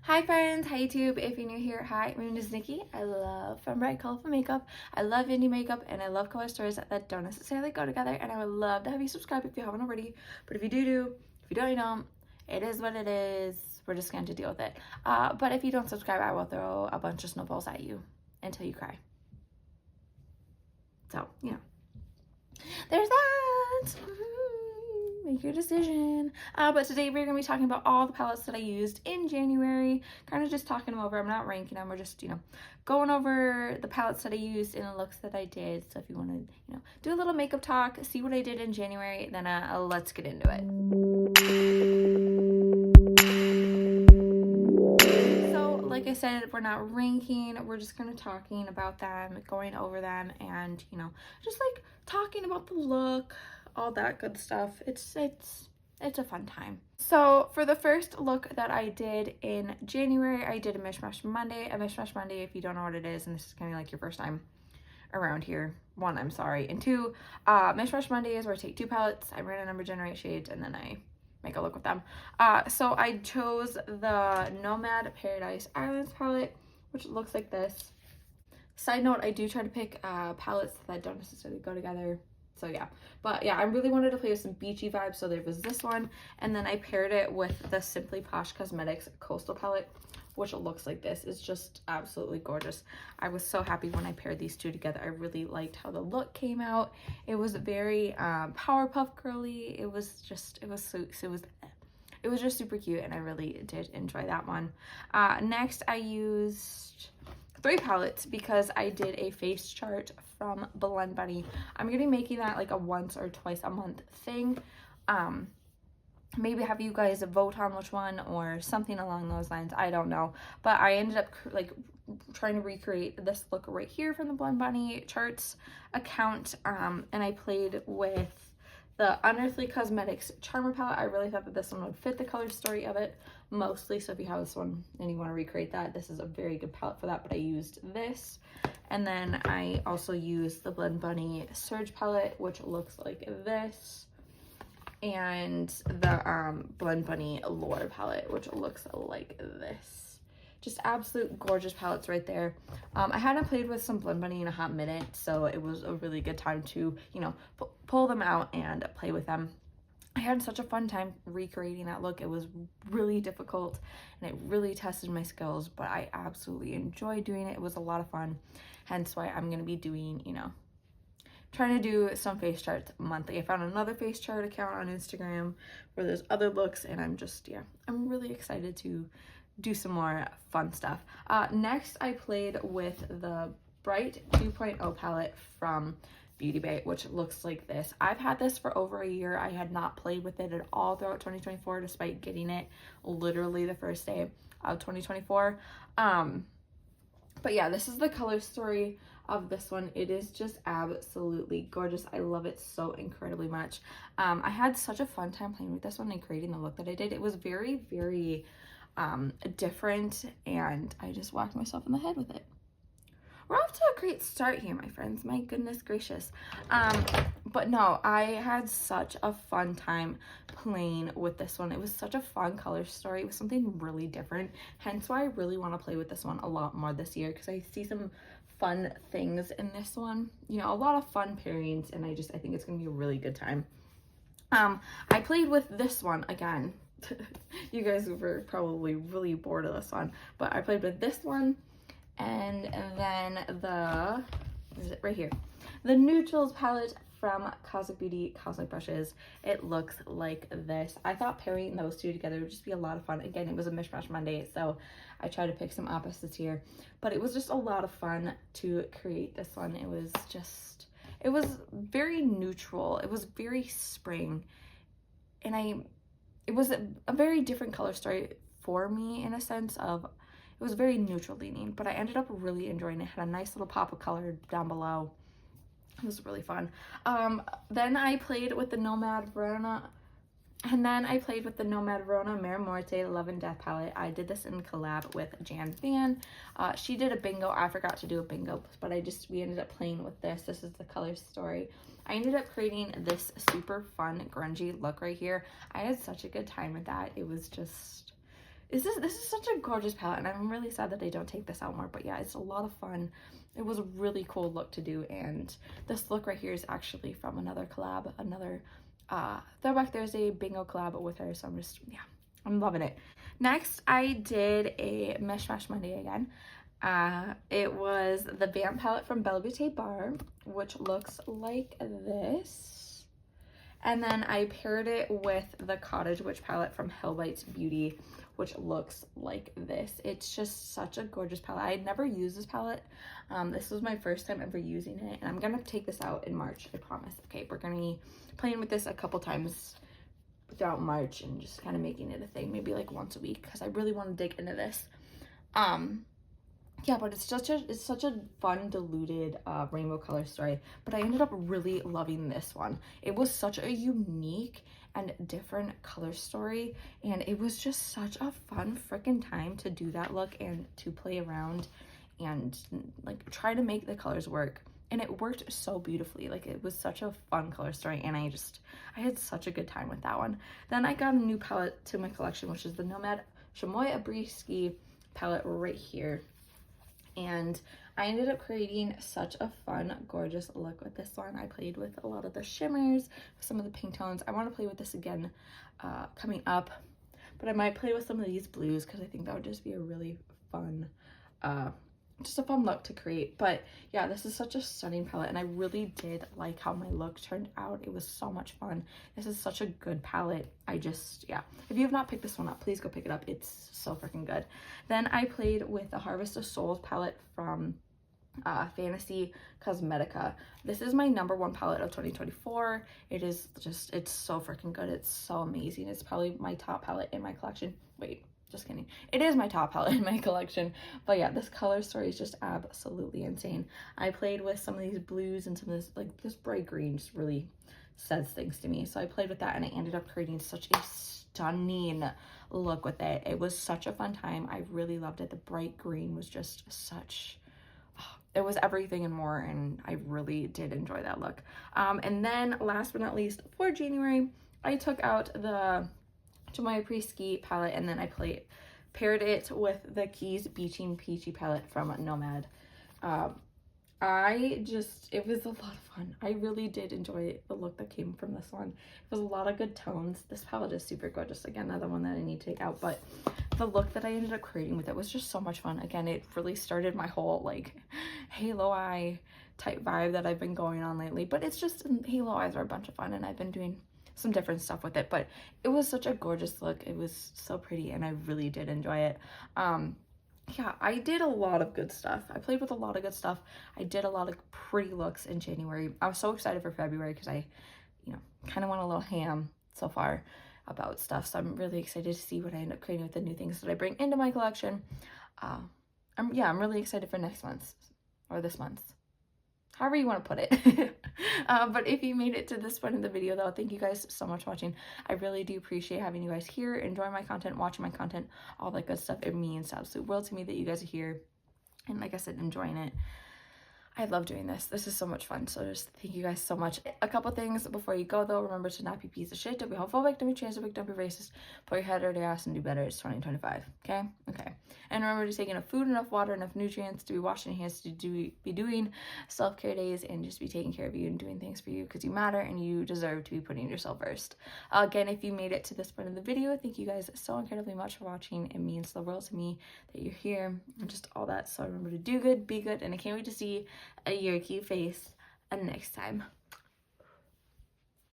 Hi friends, hi YouTube. If you're new here, hi, my name is Nikki. I love fun, bright, colorful makeup. I love indie makeup and I love color stories that don't necessarily go together, and I would love to have you subscribe if you haven't already. But if you do, if you don't, you don't. It is what it is. We're just going to deal with it. But if you don't subscribe, I will throw a bunch of snowballs at you until you cry. So, there's that. Make your decision. But today we're going to be talking about all the palettes that I used in January, kind of just talking them over. I'm not ranking them, we're just, going over the palettes that I used and the looks that I did. So if you want to, do a little makeup talk, see what I did in January, then let's get into it. So like I said, we're not ranking, we're just kind of talking about them, going over them, and, just like talking about the look, all that good stuff. It's a fun time. So for the first look that I did in January, I did a Mishmash Monday. A Mishmash Monday, if you don't know what it is, and this is kind of like your first time around here, one, I'm sorry, and two, Mishmash Monday is where I take two palettes, I random number generate shades, and then I make a look with them. So I chose the Nomad Paradise Islands palette, which looks like this. Side note, I do try to pick palettes that don't necessarily go together. So yeah, but yeah, I really wanted to play with some beachy vibes, so there was this one, and then I paired it with the Simply Posh Cosmetics Coastal palette, which looks like this. It's just absolutely gorgeous. I was so happy when I paired these two together. I really liked how the look came out. It was very Powerpuff Girly. It was just super cute, and I really did enjoy that one. Next, I used 3 palettes because I did a face chart from blendbunny. I'm gonna be making that like a once or twice a month thing. Maybe have you guys vote on which one or something along those lines. I don't know, but I ended up like trying to recreate this look right here from the blendbunny charts account, and I played with the Unearthly Cosmetics Charmer palette. I really thought that this one would fit the color story of it mostly, so if you have this one and you want to recreate that, this is a very good palette for that. But I used this, and then I also used the blendbunny Surge palette, which looks like this, and the blendbunny Lore palette, which looks like this. Just absolute gorgeous palettes right there. I hadn't played with some blendbunny in a hot minute, so it was a really good time to, pull them out and play with them. I had such a fun time recreating that look. It was really difficult and it really tested my skills, but I absolutely enjoyed doing it. It was a lot of fun, hence why I'm going to be doing, trying to do some face charts monthly. I found another face chart account on Instagram where there's other looks, and I'm just, I'm really excited to do some more fun stuff. Next, I played with the Bright 2.0 palette from Beauty Bay, which looks like this. I've had this for over a year. I had not played with it at all throughout 2024, despite getting it literally the first day of 2024. But yeah, this is the color story of this one. It is just absolutely gorgeous. I love it so incredibly much. I had such a fun time playing with this one and creating the look that I did. It was very, very different, and I just whacked myself in the head with it. We're off to a great start here, my friends. My goodness gracious. But no, I had such a fun time playing with this one. It was such a fun color story. It was something really different, hence why I really want to play with this one a lot more this year, because I see some fun things in this one, a lot of fun pairings, and I think it's gonna be a really good time. I played with this one again. You guys were probably really bored of this one, but I played with this one, and then right here, the Neutrals palette from Cosmic Beauty Cosmic Brushes. It looks like this. I thought pairing those two together would just be a lot of fun. Again, it was a Mishmash Monday, so I tried to pick some opposites here, but it was just a lot of fun to create this one. It was very neutral. It was very spring, and it was a very different color story for me, in a sense of it was very neutral leaning, but I ended up really enjoying it. It had a nice little pop of color down below. It was really fun. Then I played with the Nomad Verona, and then I played with the Nomad Verona Mare Morte Love and Death palette. I did this in collab with Jan Van. She did a bingo. I forgot to do a bingo, but we ended up playing with this. This is the color story. I ended up creating this super fun grungy look right here. I had such a good time with that. It was just this is such a gorgeous palette, and I'm really sad that they don't take this out more, but yeah, it's a lot of fun. It was a really cool look to do, and this look right here is actually from another collab, another Throwback Thursday bingo collab with her, so I'm just, yeah, I'm loving it. Next, I did a Mishmash Monday again. It was the Vamp palette from Belle Beauté Bar, which looks like this. And then I paired it with the Cottage Witch palette from Hill Bites Beauty, which looks like this. It's just such a gorgeous palette. I had never used this palette. This was my first time ever using it, and I'm gonna take this out in March, I promise. Okay, we're gonna be playing with this a couple times throughout March and just kind of making it a thing, maybe like once a week, because I really want to dig into this. Yeah, but it's such a fun diluted rainbow color story, but I ended up really loving this one. It was such a unique and different color story, and it was just such a fun freaking time to do that look and to play around and like try to make the colors work. And it worked so beautifully. Like, it was such a fun color story, and I had such a good time with that one. Then I got a new palette to my collection, which is the Nomad Chamonix après-ski palette right here. And I ended up creating such a fun, gorgeous look with this one. I played with a lot of the shimmers, some of the pink tones. I want to play with this again coming up, but I might play with some of these blues because I think that would just be a really fun just a fun look to create. But yeah, this is such a stunning palette, and I really did like how my look turned out. It was so much fun. This is such a good palette. Yeah, if you have not picked this one up, please go pick it up. It's so freaking good. Then I played with the Harvest of Souls palette from Fantasy Cosmetica. This is my #1 palette of 2024. It's so freaking good. It's so amazing. It's probably my top palette in my collection. Wait, just kidding. It is my top palette in my collection. But yeah, this color story is just absolutely insane. I played with some of these blues and some of this, like this bright green just really says things to me. So I played with that, and I ended up creating such a stunning look with it. It was such a fun time. I really loved it. The bright green was just such, it was everything and more, and I really did enjoy that look. And then last but not least, for January, I took out the my après-ski palette, and then I paired it with the Keys Beaching Peachy palette from Nomad. It was a lot of fun. I really did enjoy the look that came from this one. It was a lot of good tones. This palette is super gorgeous. Again, another one that I need to take out, but the look that I ended up creating with it was just so much fun. Again, it really started my whole like halo eye type vibe that I've been going on lately, but it's just, halo eyes are a bunch of fun, and I've been doing some different stuff with it, but it was such a gorgeous look. It was so pretty, and I really did enjoy it. Yeah, I did a lot of good stuff. I played with a lot of good stuff. I did a lot of pretty looks in January. I was so excited for February because I, kind of went a little ham so far about stuff. So I'm really excited to see what I end up creating with the new things that I bring into my collection. I'm really excited for next month's or this month's, however you want to put it. But if you made it to this point in the video, though, thank you guys so much for watching. I really do appreciate having you guys here, enjoying my content, watching my content, all that good stuff. It means the absolute world to me that you guys are here, and like I said, enjoying it. I love doing this. This is so much fun. So just thank you guys so much. A couple things before you go, though. Remember to not be a piece of shit. Don't be homophobic. Don't be transphobic. Don't be racist. Put your head out of your ass and do better. It's 2025. Okay? Okay. And remember to take enough food, enough water, enough nutrients, to be washing your hands, to be doing self-care days, and just be taking care of you and doing things for you, because you matter and you deserve to be putting yourself first. Again, if you made it to this point in the video, thank you guys so incredibly much for watching. It means the world to me that you're here and just all that. So remember to do good, be good, and I can't wait to see your cute face next time.